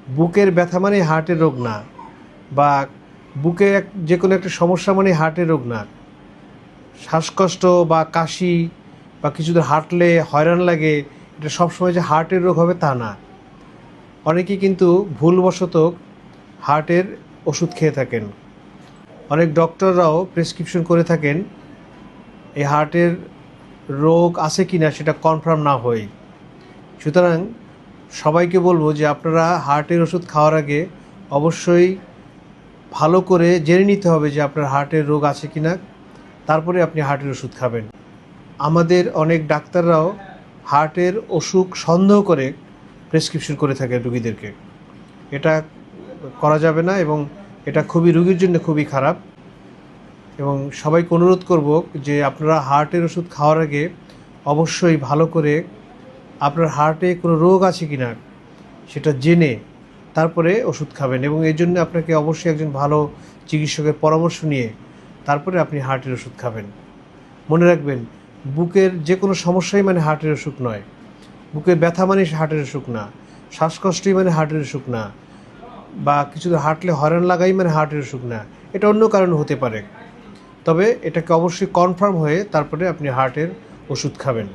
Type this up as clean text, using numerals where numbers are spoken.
বুকের ব্যথা মানে হার্টের রোগ না, বা বুকের যে কোনো একটা সমস্যা মানে হার্টের রোগ না। শ্বাসকষ্ট বা কাশি বা কিছু দূর হাঁটলে হয়রান লাগে, এটা সবসময় যে হার্টের রোগ হবে তা না। অনেকেই কিন্তু ভুলবশত হার্টের ওষুধ খেয়ে থাকেন। অনেক ডক্টররাও প্রেসক্রিপশন করে থাকেন এই হার্টের রোগ আছে কি না সেটা কনফার্ম না হয়ে। সুতরাং সবাইকে বলবো যে আপনারা হার্টের ওষুধ খাওয়ার আগে অবশ্যই ভালো করে জেনে নিতে হবে যে আপনার হার্টের রোগ আছে কি না, তারপরে আপনি হার্টের ওষুধ খাবেন। আমাদের অনেক ডাক্তাররাও হার্টের অসুখ সন্দেহ করে প্রেসক্রিপশন করে থাকে রুগীদেরকে। এটা করা যাবে না এবং এটা খুবই রুগীর জন্য খুবই খারাপ। এবং সবাইকে অনুরোধ করব যে আপনারা হার্টের ওষুধ খাওয়ার আগে অবশ্যই ভালো করে আপনার হার্টে কোনো রোগ আছে কি না সেটা জেনে তারপরে ওষুধ খাবেন, এবং এই জন্য আপনাকে অবশ্যই একজন ভালো চিকিৎসকের পরামর্শ নিয়ে তারপরে আপনি হার্টের ওষুধ খাবেন। মনে রাখবেন, বুকের যে কোনো সমস্যাই মানে হার্টের অসুখ নয়, বুকের ব্যথা মানে হার্টের অসুখ না, শ্বাসকষ্টই মানে হার্টের অসুখ না, বা কিছু হাঁটলে হয়রান লাগাই মানে হার্টের অসুখ না। এটা অন্য কারণে হতে পারে, তবে এটাকে অবশ্যই কনফার্ম হয়ে তারপরে আপনি হার্টের ওষুধ খাবেন।